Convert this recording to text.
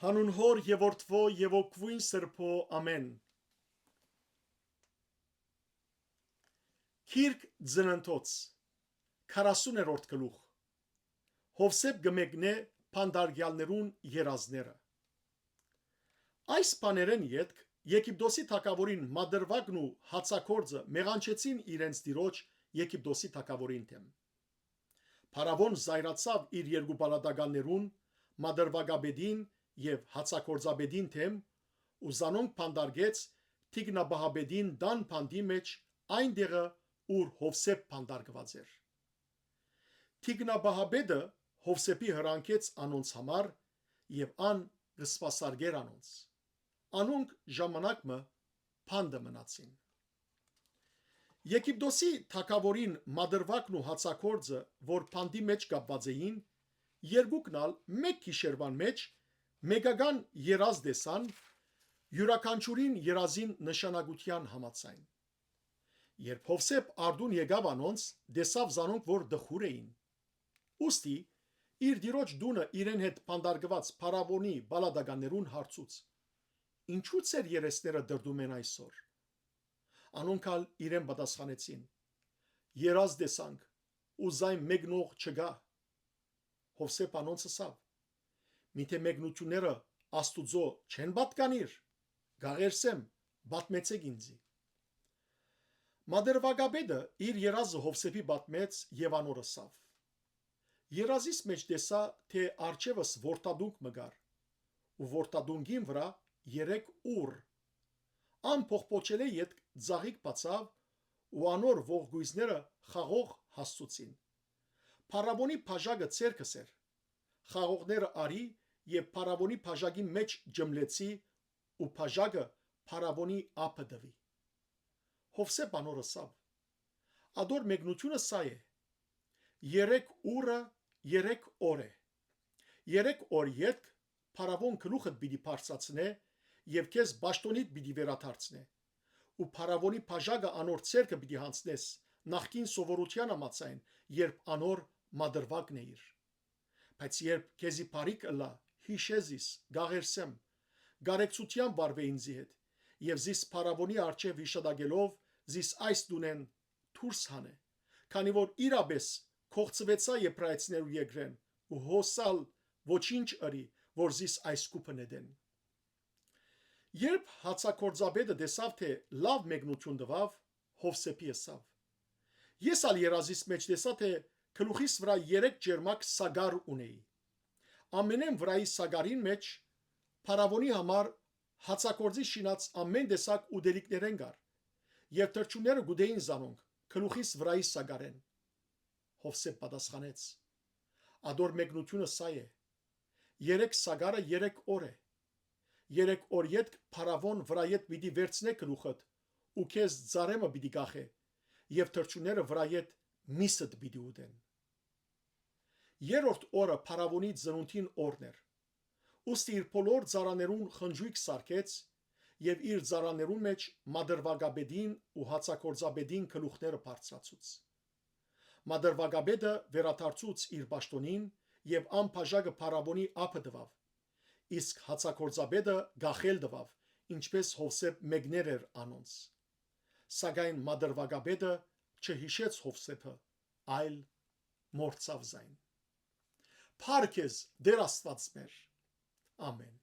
Հանուն Հոր եւ Որդվո եւ Օգվույն Սրբո ամեն։ Քիրք Ձնընթոց 40-րդ գլուխ Հովսեփ գմեգնե փանդարգյալներուն երազները։ Այս բաներեն յետք Եգիպտոսի թագավորին Մադրվագն ու հացակորձը մեղանչեցին իրենց տիրոջ Եգիպտոսի թագավորին թեմ։ Փարավոն զայրացավ իր երկու բալադականներուն Մադրվագաբեդին եւ հացակորձաբեդին թեմ ու զանոնք փանդարգեց Թիգնաբահաբեդին դան փանդի մեջ այնտեղը ուր Հովսեփ փանդարգված էր։ Թիգնաբահաբեդը Հովսեփի հրանքեց անոնց համար եւ ան գսպասարգեր անոնց։ Անոնք ժամանակ մը փանդը մնացին։ Եգիպտոսի թագավորին Մադրվագն ու հացակորձը, որ փանդի մեջ կապված էին, երկուքնալ մեկ գիշերվան մեջ մեգական երազ դեսան յուրաքանչյուրին երազին նշանակության համաձայն։ Երբ Հովսեփ արդուն եկավ անոնց, դեսավ զանոնք, որ դխուր էին։ Ուստի իր դիրոջ դունը իրեն հետ փանդարգված փարավոնի բալադականներուն հարցուց. Ինչու՞ ծեր երեսները դրդում են այսօր։ Անոնքալ իրեն պատասխանեցին. երազ դեսանք ու զայն մեկնող չգա։ Հովսեփ անոնց ասավ. Միթե մեկնությունները Աստուծո չեն պատկանիր, գաղերսեմ, պատմեցեք ինձի։ Մադրվագաբեդը իր երազը Հովսեփի պատմեց եւ անոր ասավ. Երազիս մեջ տեսա, թե արջևս որդադունք մգար, ու որդադունքին վրա 3 ուռ։ Ան փողփոչել է յետ ծաղիկ բացավ ու անոր ողգույզները խաղող հասցուցին։ Փարավոնի բաժակը ցերկս էր։ Խաղողները արի եւ փարավոնի բաժակի մեջ ջմլեցի ու բաժակը փարավոնի ափը դվի։ Հովսեփ անոր ասավ. Ադոր մեկնությունը սա է. 3 ուռը 3 օր է։ 3 օր յետք փարավոն գլուխդ պիտի բարձրացնե եւ քեզ բաշտոնիդ պիտի վերադարձնե ու փարավոնի բաժակը անոր ցերկը պիտի հանցնես նախքին սովորության համաձայն, երբ անոր Մադրվագն էիր։ Բայց երբ քեզի բարիք ըլլա, հիշեզիս, գաղերսեմ, գարեկցության բարվե ինձի հետ եւ զիս փարավոնի արչեւ հիշադակելով զիս այս դունեն դուրս հանե, քանի որ իրապես կողծվեցա եբրայեցիներու երկրեն ու հոսալ ոչինչ ըրի, որ զիս այս կուպը նետեն։ Երբ հացակորձաբեդը տեսավ, թե լավ մեկնություն տվավ, Հովսեփի ասավ. Ես ալ երազիս մեջ տեսա, թե գլուխիս վրա 3 ջերմակ սագար ունեի։ Ամենեն վրայի սագարին մեջ փարավոնի համար հացակորձի շինած ամեն տեսակ ուդելիքներեն կար, եւ թրջունները գուդեին զանոնք գլուխիս վրայի սագարեն։ Հովսեփ պատասխանեց. Ադոր մեկնությունը սա է. 3 սագարը 3 օր է։ 3 օր յետք փարավոն վրայետ պիտի վերցնե գլուխդ ու քեզ ծարեմը պիտի գախե եւ թրջունները վրայետ միսդ պիտի ուտեն։ Երրորդ օրը փարավոնի ծնունդին օրն էր։ Ուստի իր բոլոր ծառաներուն խնջույք սարքեց եւ իր ծառաներուն մեջ Մադրվագաբեդին ու հացակորձաբեդին գլուխները բարձրացուց։ Մադրվագաբեդը վերադարձուց իր պաշտոնին եւ անփաժակը փարավոնի ափը տվավ, իսկ հացակորձաբեդը գախել տվավ, ինչպես Հովսեփ մեկներ էր անոնց։ Սակայն Մադրվագաբեդը չհիշեց Հովսեփը, այլ մորցավ զայն։ Փառք ես Տեր Աստված մեր։ Ամեն։